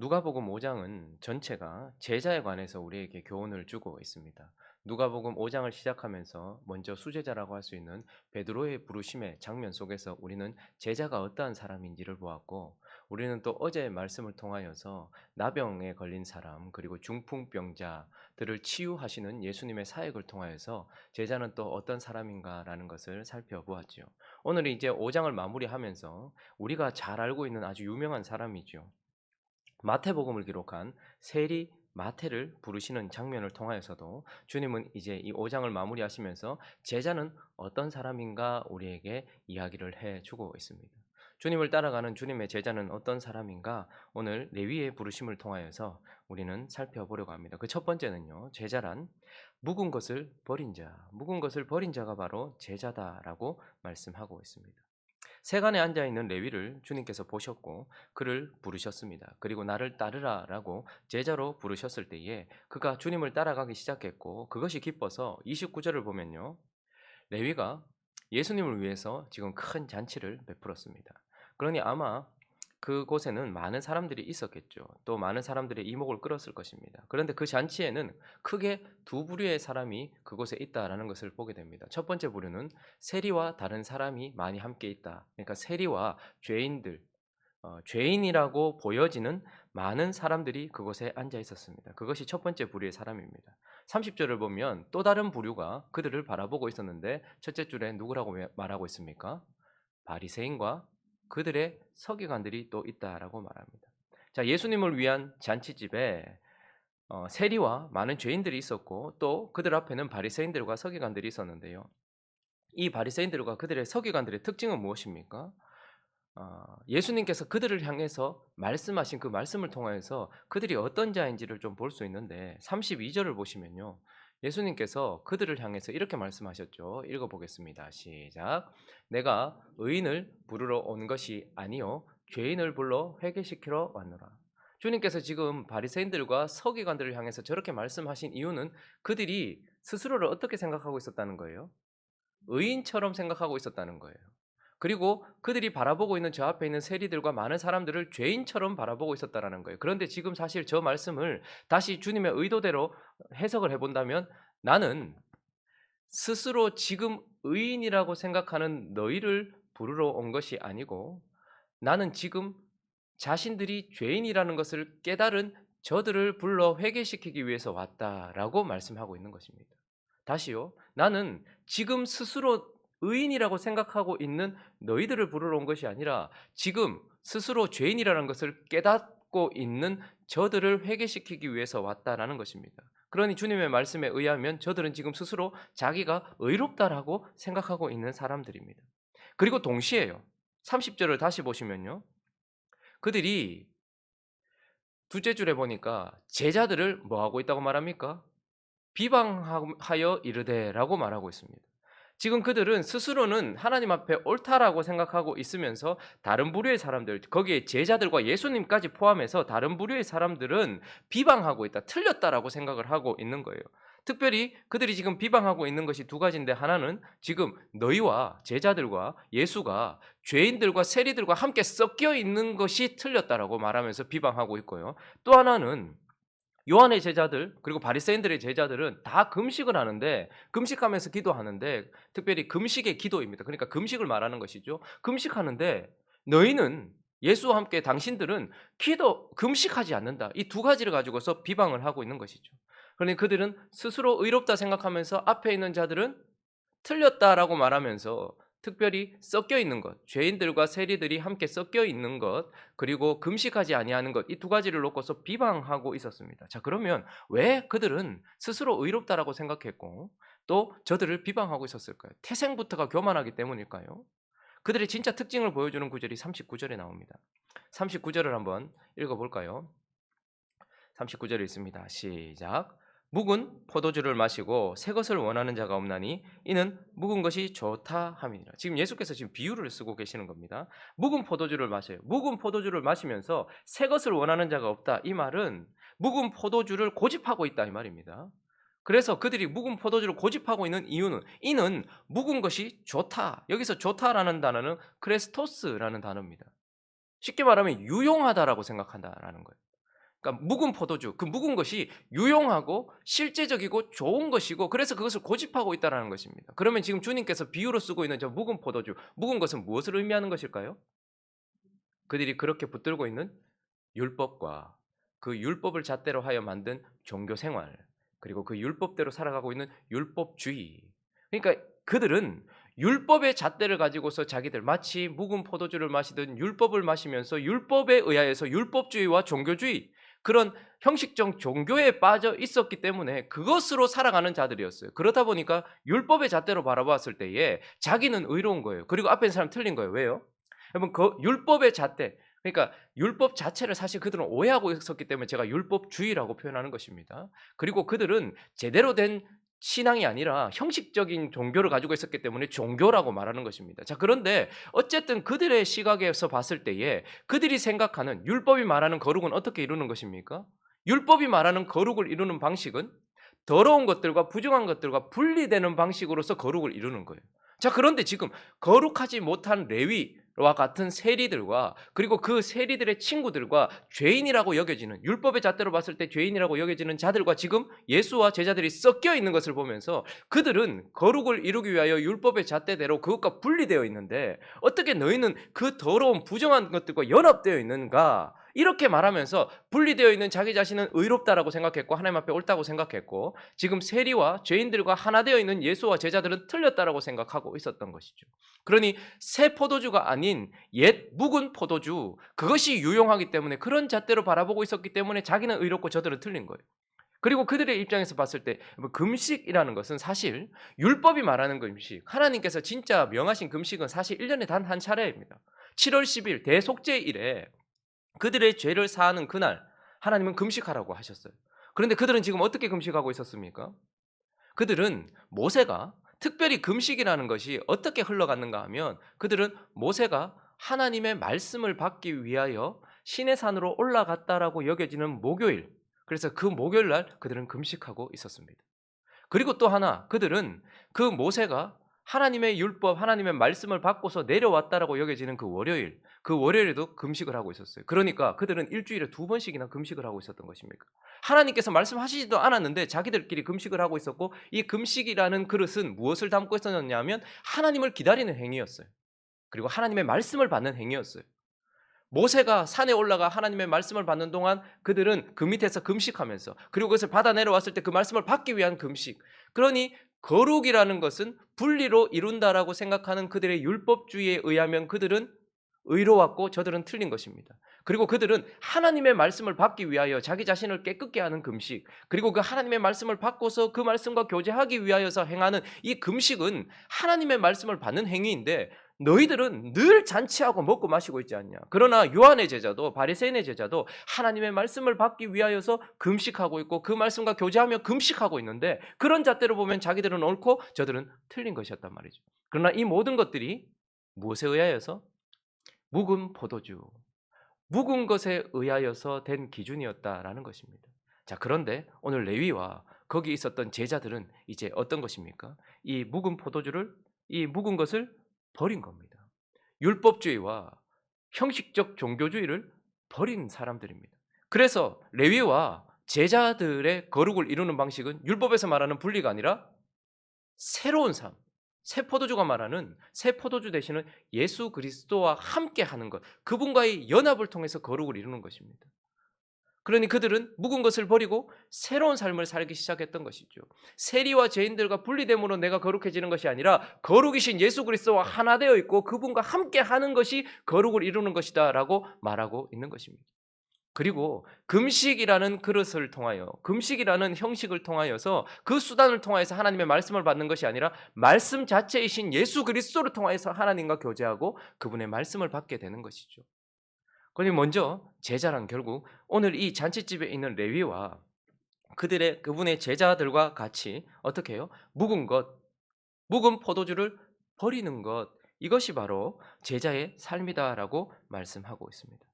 누가복음 5장은 전체가 제자에 관해서 우리에게 교훈을 주고 있습니다. 누가복음 5장을 시작하면서 먼저 수제자라고 할 수 있는 베드로의 부르심의 장면 속에서 우리는 제자가 어떠한 사람인지를 보았고, 우리는 또 어제의 말씀을 통하여서 나병에 걸린 사람 그리고 중풍병자들을 치유하시는 예수님의 사역을 통하여서 제자는 또 어떤 사람인가라는 것을 살펴보았죠. 오늘은 이제 5장을 마무리하면서 우리가 잘 알고 있는 아주 유명한 사람이죠. 마태복음을 기록한 세리 마태를 부르시는 장면을 통하여서도 주님은 이제 이 5장을 마무리하시면서 제자는 어떤 사람인가 우리에게 이야기를 해주고 있습니다. 주님을 따라가는 주님의 제자는 어떤 사람인가 오늘 레위의 부르심을 통하여서 우리는 살펴보려고 합니다. 그 첫 번째는요, 제자란 묵은 것을 버린 자, 묵은 것을 버린 자가 바로 제자다라고 말씀하고 있습니다. 세간에 앉아 있는 레위를 주님께서 보셨고 그를 부르셨습니다. 그리고 나를 따르라라고 제자로 부르셨을 때에 그가 주님을 따라가기 시작했고, 그것이 기뻐서 29절을 보면요, 레위가 예수님을 위해서 지금 큰 잔치를 베풀었습니다. 그러니 아마 그곳에는 많은 사람들이 있었겠죠. 또 많은 사람들의 이목을 끌었을 것입니다. 그런데 그 잔치에는 크게 두 부류의 사람이 그곳에 있다라는 것을 보게 됩니다. 첫 번째 부류는 세리와 다른 사람이 많이 함께 있다. 그러니까 세리와 죄인들, 죄인이라고 보여지는 많은 사람들이 그곳에 앉아 있었습니다. 그것이 첫 번째 부류의 사람입니다. 30절을 보면 또 다른 부류가 그들을 바라보고 있었는데, 첫째 줄에 누구라고 말하고 있습니까? 바리새인과 그들의 서기관들이 또 있다라고 말합니다. 자, 예수님을 위한 잔치집에 세리와 많은 죄인들이 있었고 또 그들 앞에는 바리새인들과 서기관들이 있었는데요. 이 바리새인들과 그들의 서기관들의 특징은 무엇입니까? 예수님께서 그들을 향해서 말씀하신 그 말씀을 통하여서 그들이 어떤 자인지를 좀 볼 수 있는데, 32절을 보시면요, 예수님께서 그들을 향해서 이렇게 말씀하셨죠. 읽어보겠습니다. 시작. 내가 의인을 부르러 온 것이 아니요 죄인을 불러 회개시키러 왔노라. 주님께서 지금 바리새인들과 서기관들을 향해서 저렇게 말씀하신 이유는 그들이 스스로를 어떻게 생각하고 있었다는 거예요? 의인처럼 생각하고 있었다는 거예요. 그리고 그들이 바라보고 있는 저 앞에 있는 세리들과 많은 사람들을 죄인처럼 바라보고 있었다라는 거예요. 그런데 지금 사실 저 말씀을 다시 주님의 의도대로 해석을 해본다면, 나는 스스로 지금 의인이라고 생각하는 너희를 부르러 온 것이 아니고, 나는 지금 자신들이 죄인이라는 것을 깨달은 저들을 불러 회개시키기 위해서 왔다라고 말씀하고 있는 것입니다. 다시요. 나는 지금 스스로 의인이라고 생각하고 있는 너희들을 부르러 온 것이 아니라 지금 스스로 죄인이라는 것을 깨닫고 있는 저들을 회개시키기 위해서 왔다라는 것입니다. 그러니 주님의 말씀에 의하면 저들은 지금 스스로 자기가 의롭다라고 생각하고 있는 사람들입니다. 그리고 동시에요, 30절을 다시 보시면요, 그들이 둘째 줄에 보니까 제자들을 뭐 하고 있다고 말합니까? 비방하여 이르되라고 말하고 있습니다. 지금 그들은 스스로는 하나님 앞에 옳다라고 생각하고 있으면서 다른 부류의 사람들, 거기에 제자들과 예수님까지 포함해서 다른 부류의 사람들은 비방하고 있다, 틀렸다라고 생각을 하고 있는 거예요. 특별히 그들이 지금 비방하고 있는 것이 두 가지인데, 하나는 지금 너희와 제자들과 예수가 죄인들과 세리들과 함께 섞여 있는 것이 틀렸다라고 말하면서 비방하고 있고요. 또 하나는 요한의 제자들 그리고 바리새인들의 제자들은 다 금식을 하는데, 금식하면서 기도하는데, 특별히 금식의 기도입니다. 그러니까 금식을 말하는 것이죠. 금식하는데 너희는, 예수와 함께 당신들은 금식하지 않는다. 이 두 가지를 가지고서 비방을 하고 있는 것이죠. 그러니 그들은 스스로 의롭다 생각하면서 앞에 있는 자들은 틀렸다라고 말하면서, 특별히 섞여 있는 것, 죄인들과 세리들이 함께 섞여 있는 것, 그리고 금식하지 아니하는 것, 이 두 가지를 놓고서 비방하고 있었습니다. 자, 그러면 왜 그들은 스스로 의롭다라고 생각했고 또 저들을 비방하고 있었을까요? 태생부터가 교만하기 때문일까요? 그들의 진짜 특징을 보여주는 구절이 39절에 나옵니다. 39절을 한번 읽어볼까요? 39절에 있습니다. 시작. 묵은 포도주를 마시고 새 것을 원하는 자가 없나니 이는 묵은 것이 좋다 함이니라. 지금 예수께서 지금 비유를 쓰고 계시는 겁니다. 묵은 포도주를 마셔요. 묵은 포도주를 마시면서 새 것을 원하는 자가 없다. 이 말은 묵은 포도주를 고집하고 있다 이 말입니다. 그래서 그들이 묵은 포도주를 고집하고 있는 이유는, 이는 묵은 것이 좋다. 여기서 좋다라는 단어는 크레스토스라는 단어입니다. 쉽게 말하면 유용하다라고 생각한다라는 거예요. 그러니까 묵은 포도주, 그 묵은 것이 유용하고 실제적이고 좋은 것이고 그래서 그것을 고집하고 있다는 것입니다. 그러면 지금 주님께서 비유로 쓰고 있는 저 묵은 포도주, 묵은 것은 무엇을 의미하는 것일까요? 그들이 그렇게 붙들고 있는 율법과 그 율법을 잣대로 하여 만든 종교 생활, 그리고 그 율법대로 살아가고 있는 율법주의. 그러니까 그들은 율법의 잣대를 가지고서 자기들 마치 묵은 포도주를 마시듯 율법을 마시면서 율법에 의하여서 율법주의와 종교주의, 그런 형식적 종교에 빠져 있었기 때문에 그것으로 살아가는 자들이었어요. 그러다 보니까 율법의 잣대로 바라봤을 때에 자기는 의로운 거예요. 그리고 앞에 있는 사람 틀린 거예요. 왜요? 여러분, 그 율법의 잣대, 그러니까 율법 자체를 사실 그들은 오해하고 있었기 때문에 제가 율법주의라고 표현하는 것입니다. 그리고 그들은 제대로 된 신앙이 아니라 형식적인 종교를 가지고 있었기 때문에 종교라고 말하는 것입니다. 자, 그런데 어쨌든 그들의 시각에서 봤을 때에 그들이 생각하는 율법이 말하는 거룩은 어떻게 이루는 것입니까? 율법이 말하는 거룩을 이루는 방식은 더러운 것들과 부정한 것들과 분리되는 방식으로서 거룩을 이루는 거예요. 자, 그런데 지금 거룩하지 못한 레위와 같은 세리들과 그리고 그 세리들의 친구들과 죄인이라고 여겨지는, 율법의 잣대로 봤을 때 죄인이라고 여겨지는 자들과 지금 예수와 제자들이 섞여 있는 것을 보면서 그들은 거룩을 이루기 위하여 율법의 잣대대로 그것과 분리되어 있는데 어떻게 너희는 그 더러운 부정한 것들과 연합되어 있는가? 이렇게 말하면서 분리되어 있는 자기 자신은 의롭다라고 생각했고 하나님 앞에 옳다고 생각했고, 지금 세리와 죄인들과 하나 되어 있는 예수와 제자들은 틀렸다라고 생각하고 있었던 것이죠. 그러니 새 포도주가 아닌 옛 묵은 포도주, 그것이 유용하기 때문에 그런 잣대로 바라보고 있었기 때문에 자기는 의롭고 저들은 틀린 거예요. 그리고 그들의 입장에서 봤을 때 금식이라는 것은 사실 율법이 말하는 금식, 하나님께서 진짜 명하신 금식은 사실 1년에 단 한 차례입니다. 7월 10일 대속죄일에 그들의 죄를 사하는 그날 하나님은 금식하라고 하셨어요. 그런데 그들은 지금 어떻게 금식하고 있었습니까? 그들은 모세가, 특별히 금식이라는 것이 어떻게 흘러갔는가 하면 그들은 모세가 하나님의 말씀을 받기 위하여 시내 산으로 올라갔다라고 여겨지는 목요일, 그래서 그 목요일 날 그들은 금식하고 있었습니다. 그리고 또 하나, 그들은 그 모세가 하나님의 율법, 하나님의 말씀을 받고서 내려왔다라고 여겨지는 그 월요일, 그 월요일에도 금식을 하고 있었어요. 그러니까 그들은 일주일에 2번씩이나 금식을 하고 있었던 것입니까? 하나님께서 말씀하시지도 않았는데 자기들끼리 금식을 하고 있었고, 이 금식이라는 그릇은 무엇을 담고 있었냐면 하나님을 기다리는 행위였어요. 그리고 하나님의 말씀을 받는 행위였어요. 모세가 산에 올라가 하나님의 말씀을 받는 동안 그들은 그 밑에서 금식하면서, 그리고 그것을 받아 내려왔을 때 그 말씀을 받기 위한 금식. 그러니 거룩이라는 것은 분리로 이룬다라고 생각하는 그들의 율법주의에 의하면 그들은 의로웠고 저들은 틀린 것입니다. 그리고 그들은 하나님의 말씀을 받기 위하여 자기 자신을 깨끗게 하는 금식, 그리고 그 하나님의 말씀을 받고서 그 말씀과 교제하기 위하여서 행하는 이 금식은 하나님의 말씀을 받는 행위인데 너희들은 늘 잔치하고 먹고 마시고 있지 않냐. 그러나 요한의 제자도, 바리새인의 제자도 하나님의 말씀을 받기 위하여서 금식하고 있고 그 말씀과 교제하며 금식하고 있는데, 그런 잣대로 보면 자기들은 옳고 저들은 틀린 것이었단 말이죠. 그러나 이 모든 것들이 무엇에 의하여서? 묵은 포도주, 묵은 것에 의하여서 된 기준이었다라는 것입니다. 자, 그런데 오늘 레위와 거기 있었던 제자들은 이제 어떤 것입니까? 이 묵은 포도주를, 이 묵은 것을 버린 겁니다. 율법주의와 형식적 종교주의를 버린 사람들입니다. 그래서 레위와 제자들의 거룩을 이루는 방식은 율법에서 말하는 분리가 아니라 새로운 삶, 새 포도주가 말하는 새 포도주 대신은 예수 그리스도와 함께 하는 것, 그분과의 연합을 통해서 거룩을 이루는 것입니다. 그러니 그들은 묵은 것을 버리고 새로운 삶을 살기 시작했던 것이죠. 세리와 죄인들과 분리됨으로 내가 거룩해지는 것이 아니라 거룩이신 예수 그리스도와 하나 되어 있고 그분과 함께 하는 것이 거룩을 이루는 것이다라고 말하고 있는 것입니다. 그리고 금식이라는 그릇을 통하여, 금식이라는 형식을 통하여서 그 수단을 통하여서 하나님의 말씀을 받는 것이 아니라 말씀 자체이신 예수 그리스도를 통하여서 하나님과 교제하고 그분의 말씀을 받게 되는 것이죠. 그러니 먼저 제자란 결국 오늘 이 잔치집에 있는 레위와 그분의 제자들과 같이 어떻게 해요? 묵은 것, 묵은 포도주를 버리는 것, 이것이 바로 제자의 삶이다라고 말씀하고 있습니다.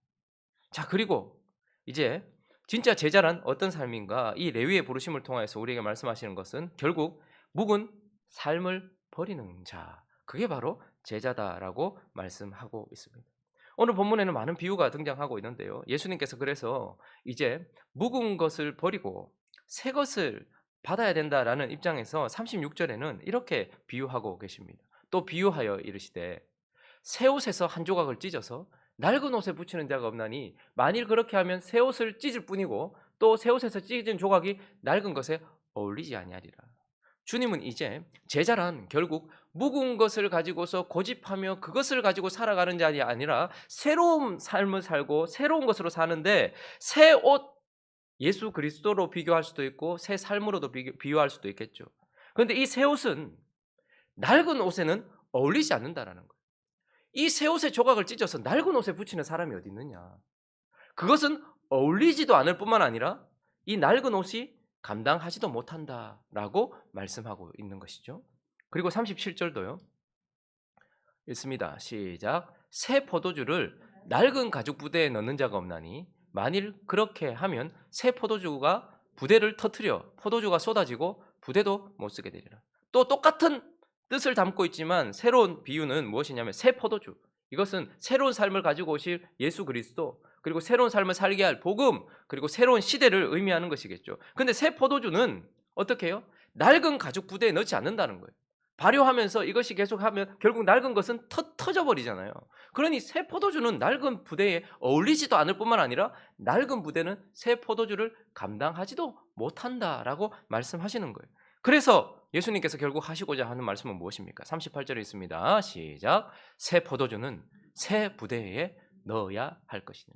자, 그리고 이제 진짜 제자란 어떤 삶인가? 이 레위의 부르심을 통해서 우리에게 말씀하시는 것은 결국 묵은 삶을 버리는 자, 그게 바로 제자다라고 말씀하고 있습니다. 오늘 본문에는 많은 비유가 등장하고 있는데요. 예수님께서 그래서 이제 묵은 것을 버리고 새 것을 받아야 된다라는 입장에서 36절에는 이렇게 비유하고 계십니다. 또 비유하여 이르시되 새 옷에서 한 조각을 찢어서 낡은 옷에 붙이는 자가 없나니 만일 그렇게 하면 새 옷을 찢을 뿐이고 또 새 옷에서 찢은 조각이 낡은 것에 어울리지 아니하리라. 주님은 이제 제자란 결국 묵은 것을 가지고서 고집하며 그것을 가지고 살아가는 자이 아니라 새로운 삶을 살고 새로운 것으로 사는데 새 옷 예수 그리스도로 비교할 수도 있고 새 삶으로도 비유할 수도 있겠죠. 그런데 이 새 옷은 낡은 옷에는 어울리지 않는다라는 거예요. 이 새 옷의 조각을 찢어서 낡은 옷에 붙이는 사람이 어디 있느냐. 그것은 어울리지도 않을 뿐만 아니라 이 낡은 옷이 감당하지도 못한다라고 말씀하고 있는 것이죠. 그리고 37절도요. 읽습니다. 시작. 새 포도주를 낡은 가죽 부대에 넣는 자가 없나니 만일 그렇게 하면 새 포도주가 부대를 터뜨려 포도주가 쏟아지고 부대도 못 쓰게 되리라. 또 똑같은 뜻을 담고 있지만 새로운 비유는 무엇이냐면 새 포도주. 이것은 새로운 삶을 가지고 오실 예수 그리스도 그리고 새로운 삶을 살게 할 복음 그리고 새로운 시대를 의미하는 것이겠죠. 근데 새 포도주는 어떻게 해요? 낡은 가죽 부대에 넣지 않는다는 거예요. 발효하면서 이것이 계속하면 결국 낡은 것은 터져 버리잖아요. 그러니 새 포도주는 낡은 부대에 어울리지도 않을 뿐만 아니라 낡은 부대는 새 포도주를 감당하지도 못한다라고 말씀하시는 거예요. 그래서 예수님께서 결국 하시고자 하는 말씀은 무엇입니까? 38절에 있습니다. 시작. 새 포도주는 새 부대에 넣어야 할 것이니.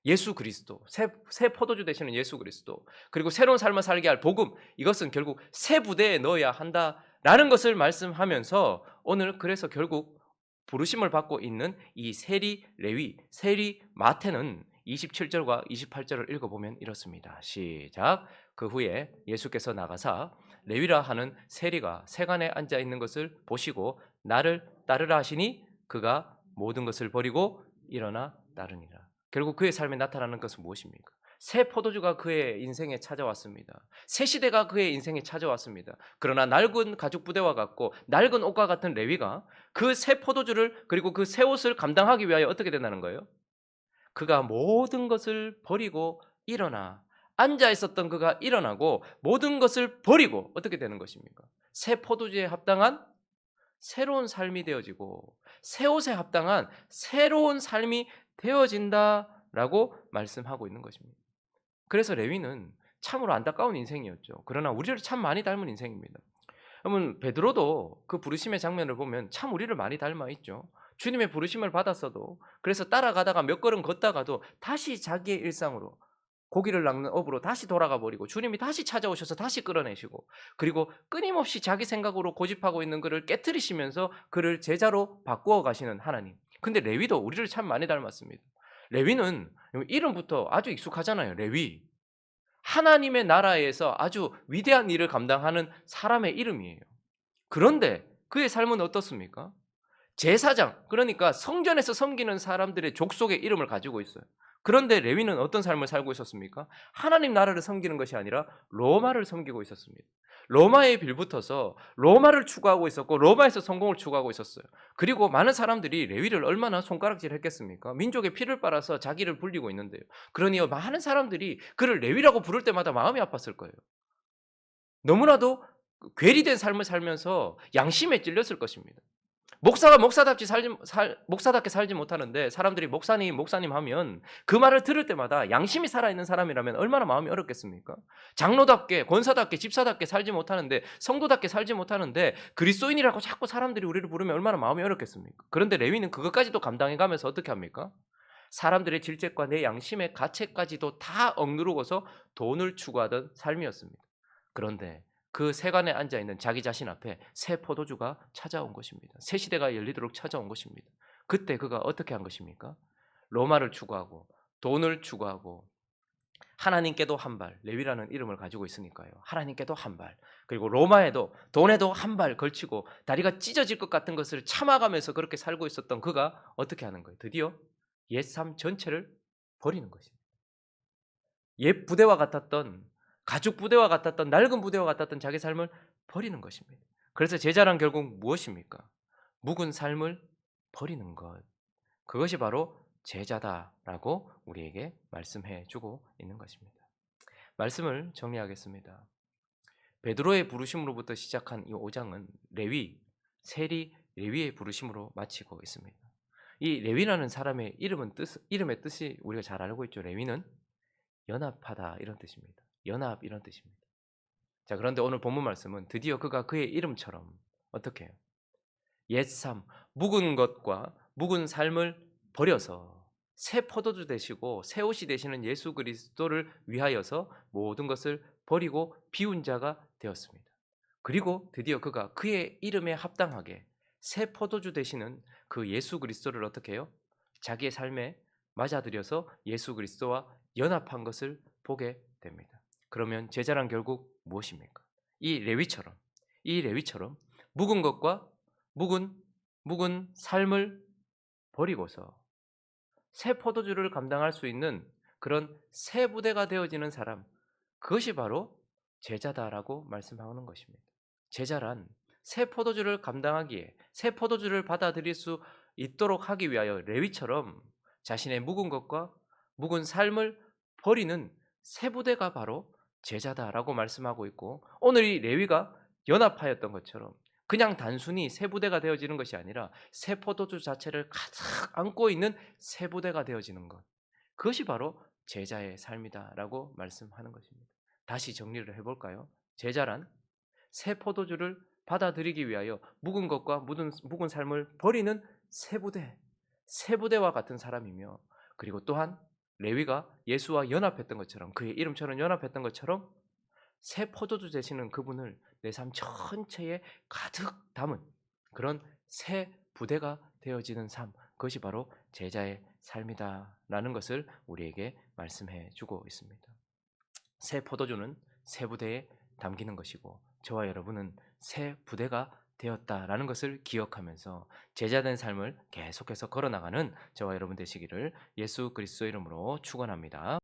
예수 그리스도, 새 포도주 되시는 예수 그리스도, 그리고 새로운 삶을 살게 할 복음, 이것은 결국 새 부대에 넣어야 한다라는 것을 말씀하면서 오늘 그래서 결국 부르심을 받고 있는 이 세리 레위, 세리 마태는 27절과 28절을 읽어보면 이렇습니다. 시작. 그 후에 예수께서 나가사 레위라 하는 세리가 세간에 앉아 있는 것을 보시고 나를 따르라 하시니 그가 모든 것을 버리고 일어나 따르니라. 결국 그의 삶에 나타나는 것은 무엇입니까? 새 포도주가 그의 인생에 찾아왔습니다. 새 시대가 그의 인생에 찾아왔습니다. 그러나 낡은 가죽 부대와 같고 낡은 옷과 같은 레위가 그 새 포도주를 그리고 그 새 옷을 감당하기 위하여 어떻게 된다는 거예요? 그가 모든 것을 버리고 일어나 앉아 있었던 그가 일어나고 모든 것을 버리고 어떻게 되는 것입니까? 새 포도주에 합당한 새로운 삶이 되어지고 새 옷에 합당한 새로운 삶이 되어진다라고 말씀하고 있는 것입니다. 그래서 레위는 참으로 안타까운 인생이었죠. 그러나 우리를 참 많이 닮은 인생입니다. 여러분 베드로도 그 부르심의 장면을 보면 참 우리를 많이 닮아 있죠. 주님의 부르심을 받았어도 그래서 따라가다가 몇 걸음 걷다가도 다시 자기의 일상으로 고기를 낚는 업으로 다시 돌아가 버리고 주님이 다시 찾아오셔서 다시 끌어내시고 그리고 끊임없이 자기 생각으로 고집하고 있는 그를 깨트리시면서 그를 제자로 바꾸어 가시는 하나님. 근데 레위도 우리를 참 많이 닮았습니다. 레위는 이름부터 아주 익숙하잖아요. 레위. 하나님의 나라에서 아주 위대한 일을 감당하는 사람의 이름이에요. 그런데 그의 삶은 어떻습니까? 제사장, 그러니까 성전에서 섬기는 사람들의 족속의 이름을 가지고 있어요. 그런데 레위는 어떤 삶을 살고 있었습니까? 하나님 나라를 섬기는 것이 아니라 로마를 섬기고 있었습니다. 로마에 빌붙어서 로마를 추구하고 있었고 로마에서 성공을 추구하고 있었어요. 그리고 많은 사람들이 레위를 얼마나 손가락질 했겠습니까? 민족의 피를 빨아서 자기를 불리고 있는데요. 그러니 많은 사람들이 그를 레위라고 부를 때마다 마음이 아팠을 거예요. 너무나도 괴리된 삶을 살면서 양심에 찔렸을 것입니다. 목사가 목사답게 살지 못하는데 사람들이 목사님 하면 그 말을 들을 때마다 양심이 살아있는 사람이라면 얼마나 마음이 어렵겠습니까? 장로답게 권사답게 집사답게 살지 못하는데 성도답게 살지 못하는데 그리스도인이라고 자꾸 사람들이 우리를 부르면 얼마나 마음이 어렵겠습니까? 그런데 레위는 그것까지도 감당해가면서 어떻게 합니까? 사람들의 질책과 내 양심의 가책까지도 다 억누르고서 돈을 추구하던 삶이었습니다. 그런데 그 세간에 앉아있는 자기 자신 앞에 새 포도주가 찾아온 것입니다. 새 시대가 열리도록 찾아온 것입니다. 그때 그가 어떻게 한 것입니까? 로마를 추구하고 돈을 추구하고 하나님께도 한 발, 레위라는 이름을 가지고 있으니까요. 하나님께도 한 발, 그리고 로마에도 돈에도 한 발 걸치고 다리가 찢어질 것 같은 것을 참아가면서 그렇게 살고 있었던 그가 어떻게 하는 거예요? 드디어 옛삶 전체를 버리는 것입니다. 옛 부대와 같았던 가죽 부대와 같았던 낡은 부대와 같았던 자기 삶을 버리는 것입니다. 그래서 제자란 결국 무엇입니까? 묵은 삶을 버리는 것. 그것이 바로 제자다라고 우리에게 말씀해 주고 있는 것입니다. 말씀을 정리하겠습니다. 베드로의 부르심으로부터 시작한 이 5장은 레위, 세리 레위의 부르심으로 마치고 있습니다. 이 레위라는 사람의 이름의 뜻이 우리가 잘 알고 있죠. 레위는 연합하다 이런 뜻입니다. 연합 이런 뜻입니다. 자, 그런데 오늘 본문 말씀은 드디어 그가 그의 이름처럼 어떻게 해요? 옛삶, 묵은 것과 묵은 삶을 버려서 새 포도주 되시고 새 옷이 되시는 예수 그리스도를 위하여서 모든 것을 버리고 비운 자가 되었습니다. 그리고 드디어 그가 그의 이름에 합당하게 새 포도주 되시는 그 예수 그리스도를 어떻게 해요? 자기의 삶에 맞아들여서 예수 그리스도와 연합한 것을 보게 됩니다. 그러면 제자란 결국 무엇입니까? 이 레위처럼 묵은 것과 묵은 삶을 버리고서 새 포도주를 감당할 수 있는 그런 새 부대가 되어지는 사람, 그것이 바로 제자다라고 말씀하는 것입니다. 제자란 새 포도주를 감당하기에 새 포도주를 받아들일 수 있도록 하기 위하여 레위처럼 자신의 묵은 것과 묵은 삶을 버리는 새 부대가 바로 제자다라고 말씀하고 있고, 오늘 이 레위가 연합하였던 것처럼 그냥 단순히 새 부대가 되어지는 것이 아니라 새 포도주 자체를 가득 안고 있는 새 부대가 되어지는 것, 그것이 바로 제자의 삶이다라고 말씀하는 것입니다. 다시 정리를 해볼까요? 제자란 새 포도주를 받아들이기 위하여 묵은 것과 묵은 삶을 버리는 새 부대와 같은 사람이며, 그리고 또한 레위가 예수와 연합했던 것처럼, 그의 이름처럼 연합했던 것처럼 새 포도주 되시는 그분을 내 삶 전체에 가득 담은 그런 새 부대가 되어지는 삶, 그것이 바로 제자의 삶이다라는 것을 우리에게 말씀해 주고 있습니다. 새 포도주는 새 부대에 담기는 것이고 저와 여러분은 새 부대가 되었다라는 것을 기억하면서 제자된 삶을 계속해서 걸어나가는 저와 여러분 되시기를 예수 그리스도 이름으로 축원합니다.